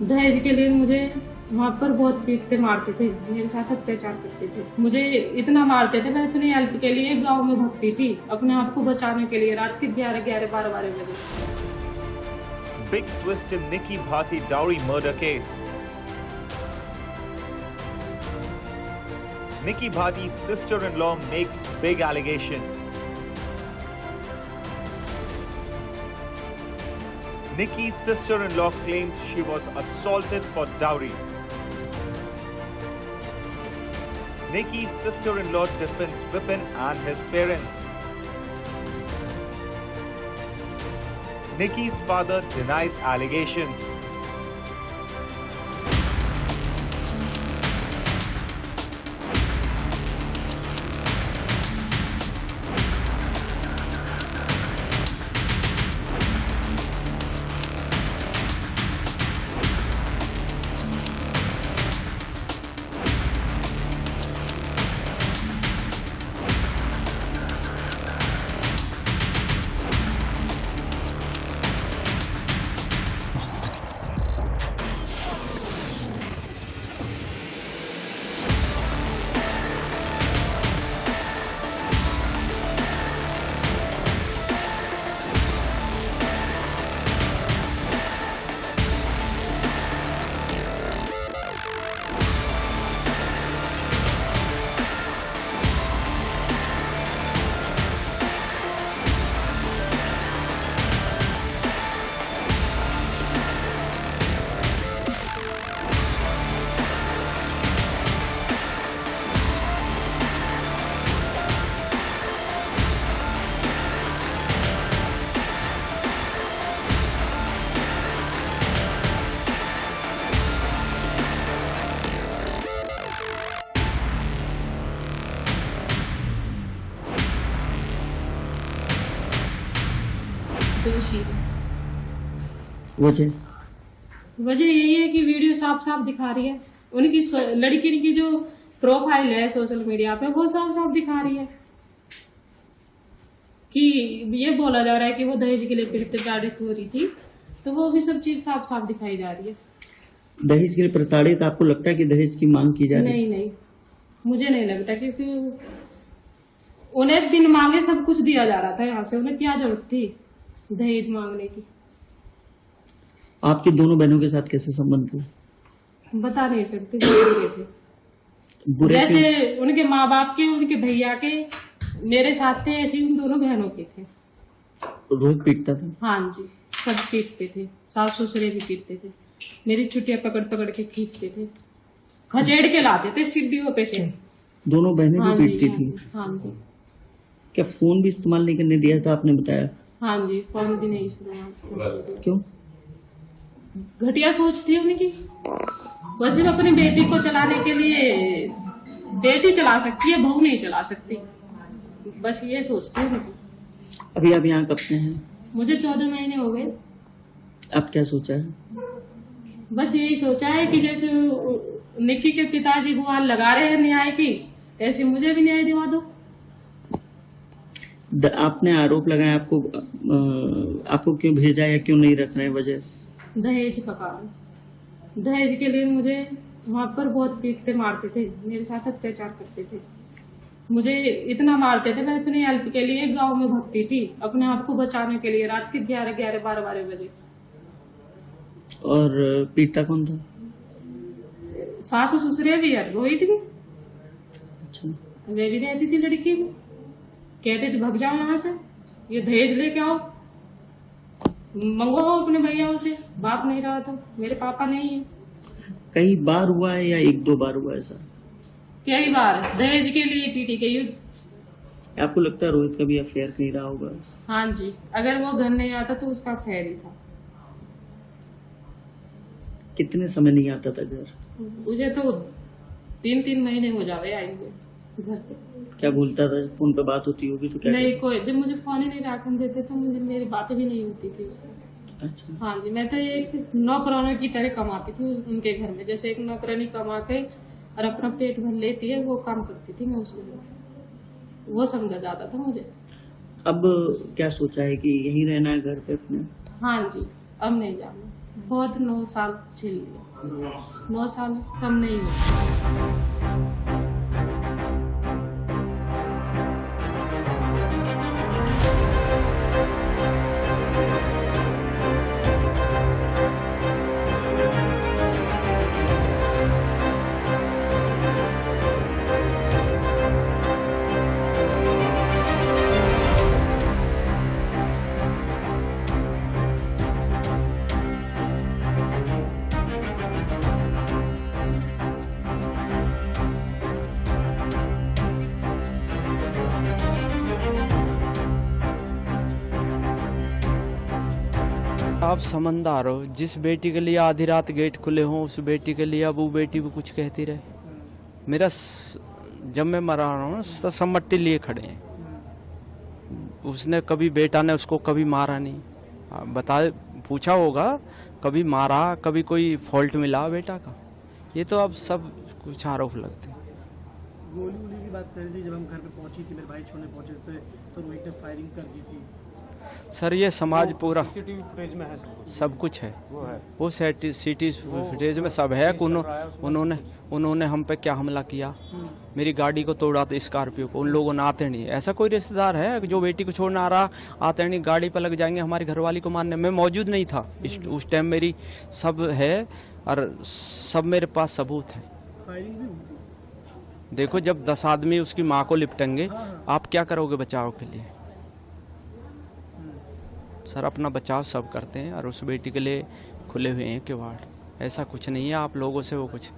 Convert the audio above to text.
दहेज के लिए मुझे वहाँ पर बहुत पीटते मारते थे, मेरे साथ अत्याचार करते थे। मुझे इतना मारते थे, मैं अपनी हेल्प के लिए गांव में भागती थी, अपने आप को बचाने के लिए, रात के 11-12 बजे। Big twist in Nikki Bhati dowry murder case. Nikki Bhati's sister-in-law makes big allegation. Nikki's sister-in-law claims she was assaulted for dowry. Nikki's sister-in-law defends Vipin and his parents. Nikki's father denies allegations. दोषी वजह यही है कि video साफ साफ दिखा रही है, उनकी लड़की की जो प्रोफाइल है सोशल मीडिया पे वो साफ साफ दिखा रही है कि ये बोला जा रहा है कि वो दहेज के लिए प्रताड़ित हो रही थी, तो वो भी सब चीज साफ साफ दिखाई जा रही है। दहेज के लिए प्रताड़ित आपको लगता है कि दहेज की मांग की जा रही है? नहीं, मुझे नहीं लगता, क्योंकि उन्हें बिन मांगे सब कुछ दिया जा रहा था यहाँ से, उन्हें क्या जरूरत थी दहेज मांगने की। आपकी दोनों बहनों के साथ कैसे संबंध थे? बता नहीं सकते, बुरे थे। जैसे उनके माँ बाप के, उनके भैया के मेरे साथ थे, ऐसे उन दोनों बहनों के थे। रोज पीटता था? हाँ जी, सब पीटते थे, सास ससुरे भी पीटते थे, मेरी छुट्टियां पकड़ पकड़ के खींचते थे, खचेड़ के लाते थे सीढ़ियों पे से। दोनों बहनें भी पीटती थी? हाँ जी। क्या फोन भी इस्तेमाल नहीं करने दिया था आपने बताया? हाँ जी, फोन भी नहीं इस्तेमाल। क्यों? घटिया सोच थी उनकी, वो सिर्फ अपनी बेटी को चलाने के लिए, बेटी चला सकती है बहू नहीं चला सकती, बस ये सोचती है उनकी। अभी आप यहाँ कब से हैं? मुझे 14 महीने हो गए। अब क्या सोचा है? बस यही सोचा है कि जैसे निक्की के पिताजी गुहार लगा रहे हैं न्याय की, ऐसे मुझे भी न्याय दिवा दो। आपने आरोप लगाया, आपको क्यों भेजा या क्यों नहीं रख रहे? वजह दहेज का कारण। दहेज के लिए मुझे वहाँ पर बहुत पीटते मारते थे, मेरे साथ अत्याचार करते थे, मुझे इतना मारते थे, मैं अपनी हेल्प के लिए गांव में भागती थी, अपने आप को बचाने के लिए, रात के 11-12 बजे। और पीटता कौन था? सासू ससुरे भी है, रोहित भी। अच्छा। वे भी रहती थी लड़की भी, कहते थे भाग जाओ यहाँ से, ये दहेज लेके आओ, मंगवाओ अपने भैयाओं से, बाप नहीं रहा तो, मेरे पापा नहीं है। कई बार हुआ है या 1-2 बार हुआ है सर? कई बार दहेज के लिए पीटी गई। आपको लगता है रोहित का भी अफेयर कहीं रहा होगा? हाँ जी, अगर वो घर नहीं आता तो उसका अफेयर ही था। कितने समय नहीं आता था घर? मुझे तो 3-3 महीने हो जावे आए हुए घर पे। क्या बोलता था? फोन पे बात होती होगी तो क्या? नहीं, कोई जब मुझे फोन ही नहीं रखने देते तो मुझे मेरी बातें भी नहीं होती थी उससे। अच्छा। हाँ जी, मैं तो एक नौकरानी की तरह कमाती थी उनके घर में, जैसे एक नौकरानी कमा के और अपना पेट भर लेती है, वो काम करती थी मैं उसके लिए, वो समझा जाता था मुझे। अब क्या सोचा है कि यहीं रहना है घर पे अपने? हाँ जी, अब नहीं जाना। बहुत 9 साल झेल लिए, 9 साल कम नहीं हुआ। आप समझदार हो, जिस बेटी के लिए आधी रात गेट खुले हों उस बेटी के लिए अब वो बेटी भी कुछ कहती रहे। मेरा जब मैं मरा रहा हूँ सब मट्टी लिए खड़े हैं। उसने कभी बेटा ने उसको कभी मारा नहीं, बता पूछा होगा कभी मारा, कभी कोई फॉल्ट मिला बेटा का, ये तो अब सब कुछ आरोप लगते हैं। गोली वोली की बात कर रही थी, जब हम घर पे पहुंची थी, मेरे भाई छोड़ने पहुंचे थे तो रोहित ने फायरिंग कर दी थी। सर ये समाज पूरा सीसीटीवी फुटेज में है सब कुछ है, वो सिटी फुटेज में सब है। उन्होंने हम पे क्या हमला किया, मेरी गाड़ी को तोड़ा तो स्कॉर्पियो को, उन लोगों ने आते नहीं। ऐसा कोई रिश्तेदार है जो बेटी को छोड़ने आ रहा, आते नहीं, गाड़ी पर लग जाएंगे हमारी घरवाली को मारने। मैं मौजूद नहीं था उस टाइम, मेरी सब है और सब मेरे पास सबूत है। फायरिंग भी हुई थी। देखो जब 10 आदमी उसकी माँ को लिपटेंगे, आप क्या करोगे बचाव के लिए? सर अपना बचाव सब करते हैं और उस बेटी के लिए खुले हुए हैं किवाड़। ऐसा कुछ नहीं है आप लोगों से वो कुछ